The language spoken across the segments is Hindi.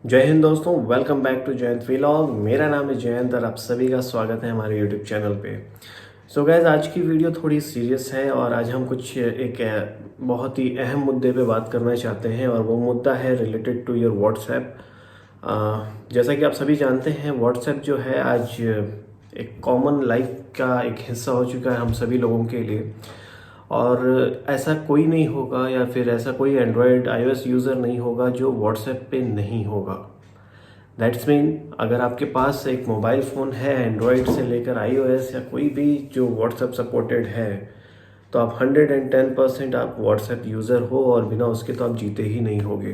जय हिंद दोस्तों, welcome back to Jayant vlog. मेरा नाम है जयंत और आप सभी का स्वागत है हमारे यूट्यूब चैनल पे। सो गाइज, आज की वीडियो थोड़ी सीरियस है और आज हम कुछ एक बहुत ही अहम मुद्दे पे बात करना चाहते हैं और वो मुद्दा है रिलेटेड टू योर व्हाट्सएप। जैसा कि आप सभी जानते हैं, व्हाट्सएप जो है आज एक कॉमन लाइफ का एक हिस्सा हो चुका है हम सभी लोगों के लिए। और ऐसा कोई नहीं होगा या फिर ऐसा कोई एंड्रॉयड iOS यूज़र नहीं होगा जो व्हाट्सएप पे नहीं होगा। दैट्स मीन, अगर आपके पास एक मोबाइल फ़ोन है एंड्रॉयड से लेकर iOS या कोई भी जो व्हाट्सएप सपोर्टेड है, तो आप 110% आप व्हाट्सएप यूज़र हो और बिना उसके तो आप जीते ही नहीं होगे।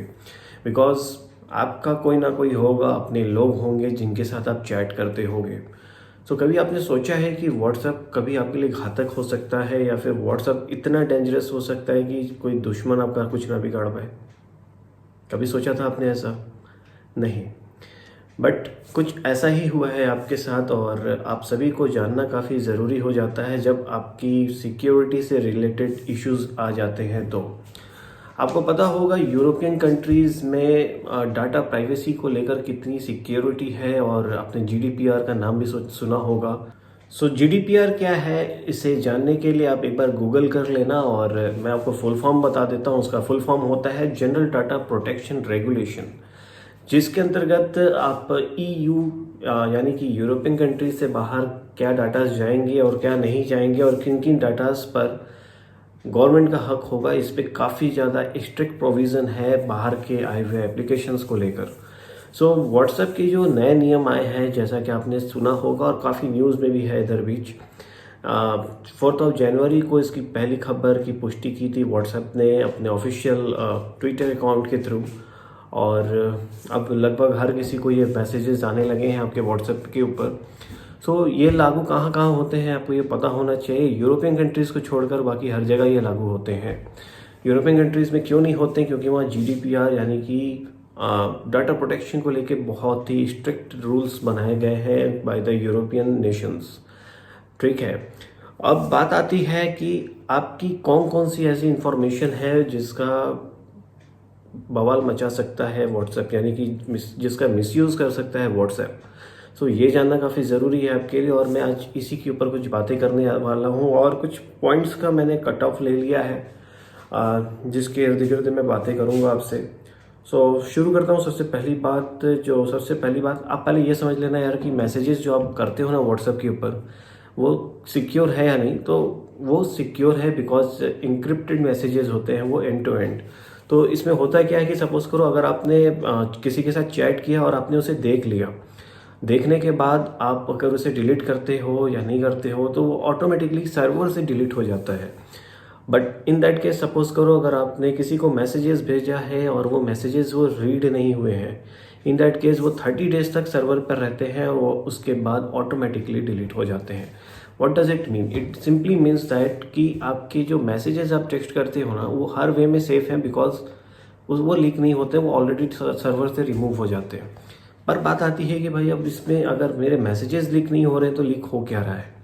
बिकॉज आपका कोई ना कोई होगा, अपने लोग होंगे जिनके साथ आप चैट करते होगे। तो कभी आपने सोचा है कि व्हाट्सएप कभी आपके लिए घातक हो सकता है या फिर व्हाट्सएप इतना डेंजरस हो सकता है कि कोई दुश्मन आपका कुछ ना बिगाड़ पाए? कभी सोचा था आपने ऐसा? नहीं। बट कुछ ऐसा ही हुआ है आपके साथ और आप सभी को जानना काफ़ी ज़रूरी हो जाता है जब आपकी सिक्योरिटी से रिलेटेड इश्यूज आ जाते हैं। तो आपको पता होगा यूरोपियन कंट्रीज़ में डाटा प्राइवेसी को लेकर कितनी सिक्योरिटी है और आपने जीडीपीआर का नाम भी सुना होगा। सो जीडीपीआर क्या है, इसे जानने के लिए आप एक बार गूगल कर लेना और मैं आपको फुल फॉर्म बता देता हूँ। उसका फुल फॉर्म होता है जनरल डाटा प्रोटेक्शन रेगुलेशन, जिसके अंतर्गत आप ईयू यानी कि यूरोपियन कंट्री से बाहर क्या डाटास जाएंगे और क्या नहीं जाएंगे और किन किन डाटास पर गवर्नमेंट का हक होगा, इस पे काफ़ी ज़्यादा स्ट्रिक्ट प्रोविज़न है बाहर के आए हुए एप्लीकेशंस को लेकर। सो व्हाट्सएप के जो नए नियम आए हैं, जैसा कि आपने सुना होगा और काफ़ी न्यूज़ में भी है इधर बीच, 4 जनवरी को इसकी पहली खबर की पुष्टि की थी व्हाट्सएप ने अपने ऑफिशियल ट्विटर अकाउंट के थ्रू। और अब लगभग हर किसी को ये मैसेजेस आने लगे हैं आपके व्हाट्सएप के ऊपर। सो ये लागू कहाँ कहाँ होते हैं आपको ये पता होना चाहिए। यूरोपियन कंट्रीज़ को छोड़कर बाकी हर जगह ये लागू होते हैं। यूरोपियन कंट्रीज़ में क्यों नहीं होते? क्योंकि वहाँ जीडीपीआर यानी कि डाटा प्रोटेक्शन को लेके बहुत ही स्ट्रिक्ट रूल्स बनाए गए हैं बाय द यूरोपियन नेशंस। ठीक है, अब बात आती है कि आपकी कौन कौन सी ऐसी इंफॉर्मेशन है जिसका बवाल मचा सकता है व्हाट्सएप, यानी कि जिसका मिसयूज़ कर सकता है व्हाट्सएप। सो ये जानना काफ़ी ज़रूरी है आपके लिए और मैं आज इसी के ऊपर कुछ बातें करने वाला हूँ और कुछ पॉइंट्स का मैंने कट ऑफ ले लिया है जिसके इर्द गिर्द मैं बातें करूँगा आपसे। सो शुरू करता हूँ। सबसे पहली बात आप पहले ये समझ लेना यार कि मैसेजेस जो आप करते हो ना व्हाट्सएप के ऊपर, वो सिक्योर है या नहीं। तो वो सिक्योर है बिकॉज इंक्रिप्टेड मैसेजेस होते हैं वो एंड टू एंड। तो इसमें होता क्या है कि सपोज करो अगर आपने किसी के साथ चैट किया और आपने उसे देख लिया, देखने के बाद आप अगर उसे डिलीट करते हो या नहीं करते हो तो वो ऑटोमेटिकली सर्वर से डिलीट हो जाता है। But in that case suppose करो अगर आपने किसी को मैसेजेस भेजा है और वो मैसेजेस वो रीड नहीं हुए हैं, इन दैट केस वो 30 डेज तक सर्वर पर रहते हैं और वो उसके बाद ऑटोमेटिकली डिलीट हो जाते हैं। What does it mean? It simply means that कि आपके जो मैसेजेस आप टेक्स्ट करते हो ना, वो हर वे में सेफ हैं बिकॉज वो लीक नहीं होते, वो ऑलरेडी सर्वर से रिमूव हो जाते हैं। पर बात आती है कि भाई अब इसमें अगर मेरे मैसेजेस लीक नहीं हो रहे तो लीक हो क्या रहा है?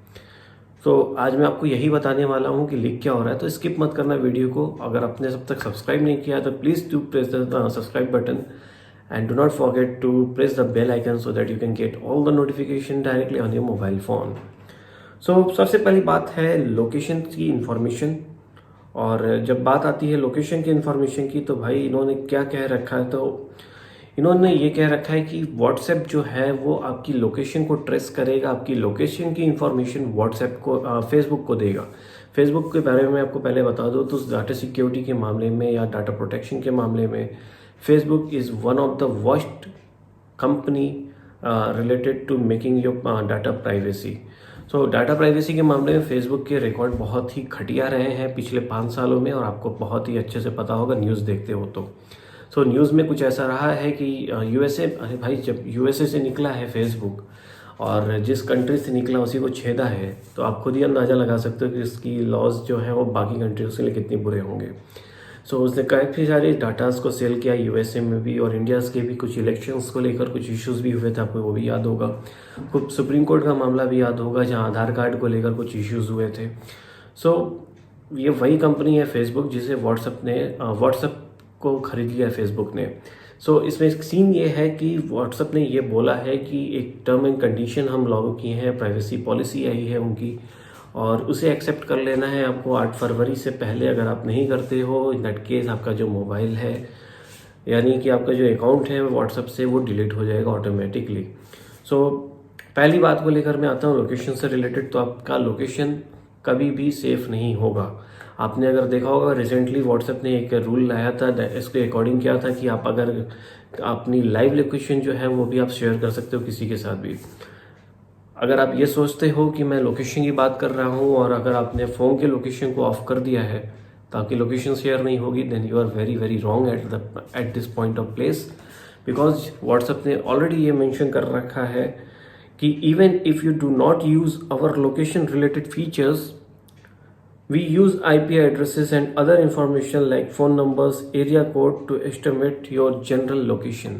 तो आज मैं आपको यही बताने वाला हूँ कि लीक क्या हो रहा है। तो स्किप मत करना वीडियो को। अगर आपने अब तक सब्सक्राइब नहीं किया तो please do press the subscribe button and do not forget to press the bell icon so that you can get all the notification directly on your mobile phone. So सबसे पहली बात है लोकेशन की इंफॉर्मेशन। और जब बात आती है लोकेशन की इंफॉर्मेशन की तो भाई इन्होंने क्या कह रखा है, तो इन्होंने ये कह रखा है कि व्हाट्सएप जो है वो आपकी लोकेशन को ट्रेस करेगा, आपकी लोकेशन की इंफॉर्मेशन व्हाट्सएप को फेसबुक को देगा। फेसबुक के बारे में आपको पहले बता दो तो डाटा सिक्योरिटी के मामले में या डाटा प्रोटेक्शन के मामले में Facebook is one of the worst company related to making your data privacy. So data privacy के मामले में फेसबुक के रिकॉर्ड बहुत ही घटिया रहे हैं पिछले 5 सालों में और आपको बहुत ही अच्छे से पता होगा न्यूज़ देखते हो तो। सो न्यूज़ में कुछ ऐसा रहा है कि यूएसए, अरे भाई जब यूएसए से निकला है फेसबुक और जिस कंट्री से निकला उसी को छेदा है, तो आप खुद ही अंदाज़ा लगा सकते हो कि इसकी लॉज जो है वो बाकी कंट्रीज के लिए कितने बुरे होंगे। सो उसने काफ़ी सारे डाटास को सेल किया यूएसए में भी, और इंडिया के भी कुछ इलेक्शंस को लेकर कुछ इश्यूज भी हुए थे, आपको वो भी याद होगा। कुछ सुप्रीम कोर्ट का मामला भी याद होगा जहां आधार कार्ड को लेकर कुछ इश्यूज हुए थे। सो ये वही कंपनी है फेसबुक जिसे व्हाट्सएप को खरीद लिया है फेसबुक ने। सो इसमें सीन ये है कि व्हाट्सएप ने ये बोला है कि एक टर्म एंड कंडीशन हम लागू किए हैं, प्राइवेसी पॉलिसी आई है उनकी, और उसे एक्सेप्ट कर लेना है आपको 8 फरवरी से पहले। अगर आप नहीं करते हो, इन दैट केस आपका जो मोबाइल है, यानी कि आपका जो अकाउंट है व्हाट्सएप से, वो डिलीट हो जाएगा ऑटोमेटिकली। सो पहली बात को लेकर मैं आता हूँ लोकेशन से रिलेटेड। तो आपका लोकेशन कभी भी सेफ नहीं होगा। आपने अगर देखा होगा रिसेंटली व्हाट्सएप ने एक रूल लाया था, इसके अकॉर्डिंग क्या था कि आप अगर अपनी लाइव लोकेशन जो है वो भी आप शेयर कर सकते हो किसी के साथ भी। अगर आप ये सोचते हो कि मैं लोकेशन की बात कर रहा हूँ और अगर आपने फ़ोन के लोकेशन को ऑफ कर दिया है तो आपकी लोकेशन शेयर नहीं होगी, then you are very very wrong at this point of place. Because WhatsApp ने ऑलरेडी ये मेंशन कर रखा है कि even if you do not use our location related features, we use IP addresses and other information like phone numbers, area code to estimate your general location.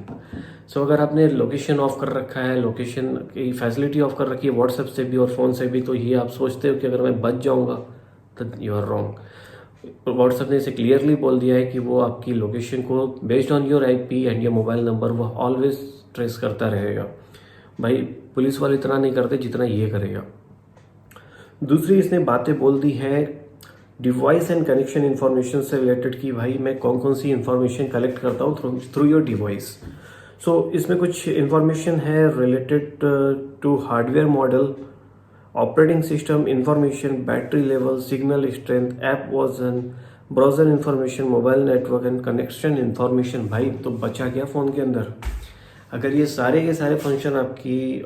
So अगर आपने लोकेशन ऑफ कर रखा है, लोकेशन की फैसिलिटी ऑफ कर रखी है व्हाट्सएप से भी और फ़ोन से भी, तो ये आप सोचते हो कि अगर मैं बच जाऊंगा, तो यू आर रॉन्ग। व्हाट्सएप ने इसे क्लियरली बोल दिया है कि वो आपकी लोकेशन को based on your IP and your mobile number वो ऑलवेज ट्रेस करता रहेगा। भाई पुलिस वाले इतना नहीं करते जितना ये करेगा। दूसरी इसने बातें बोल दी है डिवाइस एंड कनेक्शन इन्फॉर्मेशन से रिलेटेड कि भाई मैं कौन कौन सी इन्फॉर्मेशन कलेक्ट करता हूँ थ्रू योर डिवाइस। सो इसमें कुछ इन्फॉर्मेशन है related to hardware model, operating system information, battery level, signal strength, app version, browser information, mobile network and connection information. भाई तो बचा क्या फ़ोन के अंदर? अगर ये सारे के सारे फंक्शन आपकी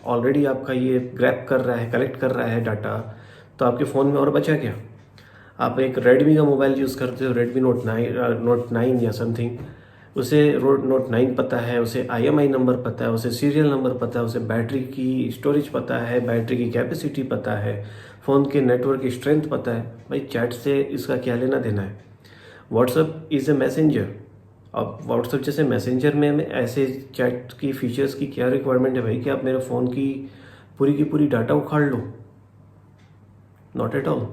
ऑलरेडी आपका ये ग्रैब कर रहा है, कलेक्ट कर रहा है डाटा, तो आपके फ़ोन में और बचा क्या? आप एक रेडमी का मोबाइल यूज़ करते हो, रेडमी नोट 9 या समथिंग, उसे नोट 9 पता है, उसे IMI नंबर पता है, उसे सीरियल नंबर पता है, उसे बैटरी की स्टोरेज पता है, बैटरी की कैपेसिटी पता है, फ़ोन के नेटवर्क की स्ट्रेंथ पता है। भाई चैट से इसका क्या लेना देना है? WhatsApp is a messenger. अब व्हाट्सअप जैसे मैसेंजर में ऐसे चैट की फीचर्स की क्या रिक्वायरमेंट है भाई कि आप मेरे फ़ोन की पूरी डाटा उखाड़ लो? Not at all.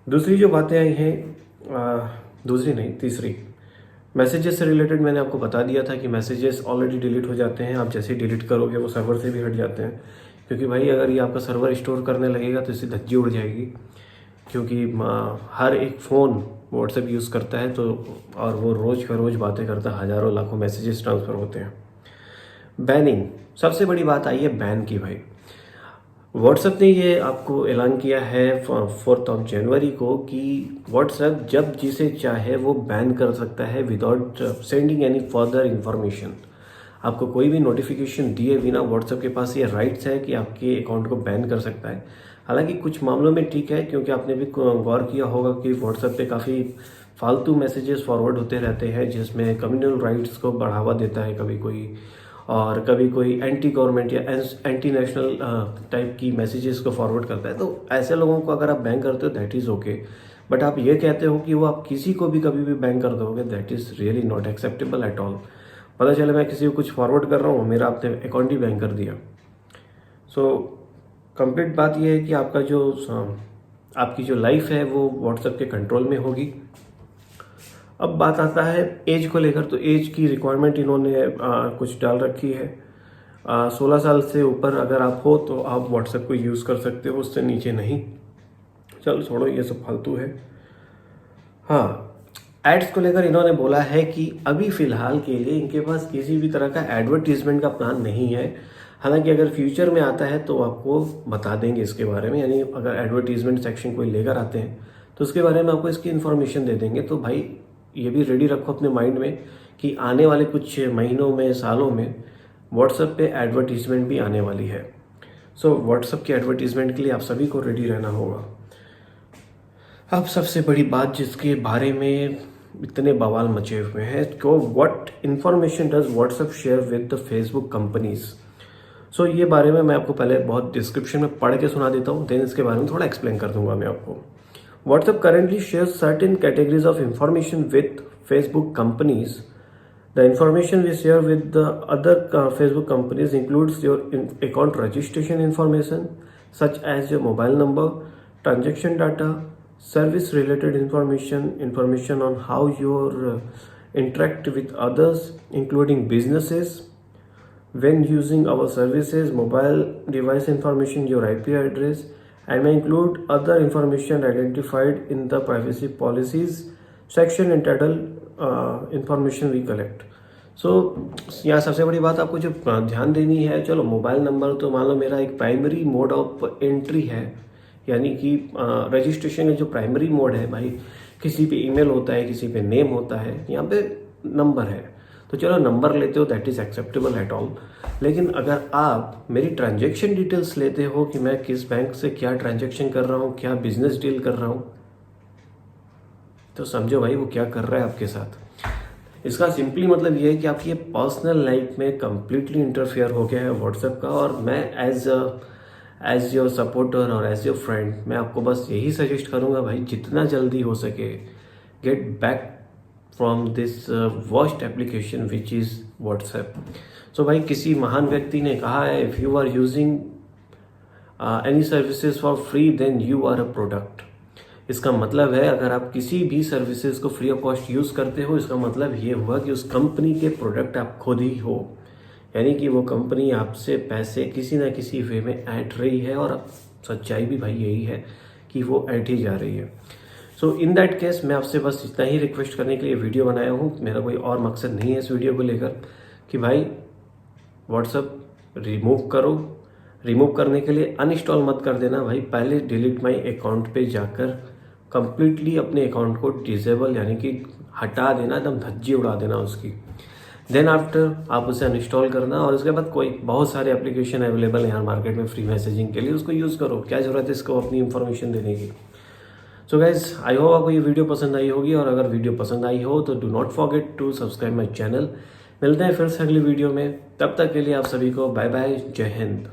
दूसरी जो बातें आई हैं, दूसरी नहीं तीसरी, मैसेजेस से रिलेटेड मैंने आपको बता दिया था कि मैसेजेस ऑलरेडी डिलीट हो जाते हैं। आप जैसे ही डिलीट करोगे वो सर्वर से भी हट जाते हैं, क्योंकि भाई अगर ये आपका सर्वर स्टोर करने लगेगा तो इससे धज्जी उड़ जाएगी। क्योंकि हर एक फ़ोन व्हाट्सएप यूज़ करता है, तो और वो रोज़ का रोज़ बातें करता है, हज़ारों लाखों मैसेजेस ट्रांसफ़र होते हैं। बैनिंग, सबसे बड़ी बात आई है बैन की। भाई व्हाट्सएप ने ये आपको ऐलान किया है 4 जनवरी को कि व्हाट्सएप जब जिसे चाहे वो बैन कर सकता है without sending any further information. आपको कोई भी नोटिफिकेशन दिए बिना व्हाट्सएप के पास ये राइट्स है कि आपके अकाउंट को बैन कर सकता है। हालांकि कुछ मामलों में ठीक है, क्योंकि आपने भी गौर किया होगा कि व्हाट्सएप पे काफ़ी फालतू मैसेजेस फॉरवर्ड होते रहते हैं जिसमें कम्युनल राइट्स को बढ़ावा देता है कभी कोई, और कभी कोई एंटी गवर्नमेंट या एंटी नेशनल टाइप की मैसेजेस को फॉरवर्ड करता है। तो ऐसे लोगों को अगर आप बैन करते हो दैट इज़ ओके, बट आप ये कहते हो कि वो आप किसी को भी कभी भी बैन कर दोगे, that is really not acceptable at all. पता चले मैं किसी को कुछ फॉरवर्ड कर रहा हूँ, मेरा आपने अकाउंट ही बैन कर दिया। सो कंप्लीट बात यह है कि आपकी जो लाइफ है वो व्हाट्सएप के कंट्रोल में होगी। अब बात आता है एज को लेकर, तो एज की रिक्वायरमेंट इन्होंने कुछ डाल रखी है। 16 साल से ऊपर अगर आप हो तो आप व्हाट्सएप को यूज़ कर सकते हो, उससे नीचे नहीं। चलो छोड़ो, ये सब फालतू है। हाँ, एड्स को लेकर इन्होंने बोला है कि अभी फ़िलहाल के लिए इनके पास किसी भी तरह का एडवर्टीजमेंट का प्लान नहीं है। हालांकि अगर फ्यूचर में आता है तो आपको बता देंगे इसके बारे में, यानी अगर एडवर्टीजमेंट सेक्शन कोई लेकर आते हैं तो उसके बारे में आपको इसकी इन्फॉर्मेशन दे देंगे। तो भाई ये भी रेडी रखो अपने माइंड में कि आने वाले कुछ महीनों में, सालों में व्हाट्सएप पे एडवर्टीजमेंट भी आने वाली है। सो व्हाट्सएप के एडवर्टीजमेंट के लिए आप सभी को रेडी रहना होगा। अब सबसे बड़ी बात जिसके बारे में इतने बवाल मचे हुए हैं, तो what information does WhatsApp share with the Facebook companies. So ये बारे में मैं आपको पहले बहुत डिस्क्रिप्शन में पढ़ के सुना देता हूँ, देन इसके बारे में थोड़ा एक्सप्लेन कर दूंगा मैं आपको। WhatsApp currently shares certain categories of information with Facebook companies. The information we share with the other Facebook companies includes your account registration information, such as your mobile number, transaction data, service related information on how your interact with others, including businesses, when using our services, mobile device information, your IP address, and may include other information identified in the privacy policies section entitled information we collect. सो यहाँ सबसे बड़ी बात आपको जो ध्यान देनी है, चलो मोबाइल नंबर तो मान लो मेरा एक प्राइमरी मोड ऑफ एंट्री है, यानी कि रजिस्ट्रेशन का जो प्राइमरी मोड है भाई, किसी पे ईमेल होता है, किसी पे नेम होता है, यहाँ पे नंबर है, तो चलो नंबर लेते हो, that is acceptable at all. लेकिन अगर आप मेरी ट्रांजैक्शन डिटेल्स लेते हो कि मैं किस बैंक से क्या ट्रांजैक्शन कर रहा हूँ, क्या बिजनेस डील कर रहा हूँ, तो समझो भाई वो क्या कर रहा है आपके साथ। इसका सिंपली मतलब ये है कि आपकी पर्सनल लाइफ में कम्प्लीटली इंटरफेयर हो गया है व्हाट्सएप का। और मैं एज योर सपोर्टर और एज योर फ्रेंड मैं आपको बस यही सजेस्ट करूँगा भाई, जितना जल्दी हो सके get back from this worst application which is WhatsApp. So भाई किसी महान व्यक्ति ने कहा है, if you are using any services for free then you are a product. इसका मतलब है अगर आप किसी भी सर्विसेज को फ्री ऑफ कॉस्ट यूज़ करते हो, इसका मतलब ये हुआ कि उस कंपनी के प्रोडक्ट आप खुद ही हो, यानी कि वो कंपनी आपसे पैसे किसी ना किसी वे में ऐंठ रही है, और सच्चाई भी भाई यही है कि वो ऐंठी जा रही है। सो इन दैट केस मैं आपसे बस इतना ही रिक्वेस्ट करने के लिए वीडियो बनाया हूँ। मेरा कोई और मकसद नहीं है इस वीडियो को लेकर कि भाई व्हाट्सअप रिमूव करो। रिमूव करने के लिए अनइंस्टॉल मत कर देना भाई, पहले डिलीट माई अकाउंट पे जाकर कंप्लीटली अपने अकाउंट को डिसेबल यानी कि हटा देना, एकदम धज्जी उड़ा देना उसकी। देन आफ्टर आप उसे अनइंस्टॉल करना, और उसके बाद कोई बहुत सारे एप्लीकेशन अवेलेबल हैं यहाँ मार्केट में फ्री मैसेजिंग के लिए, उसको यूज़ करो। क्या ज़रूरत है इसको अपनी इंफॉर्मेशन देने की। सो गाइज आई होप आपको ये वीडियो पसंद आई होगी, और अगर वीडियो पसंद आई हो तो do not forget to subscribe my channel. मिलते हैं फिर से अगली वीडियो में, तब तक के लिए आप सभी को बाय बाय, जय हिंद।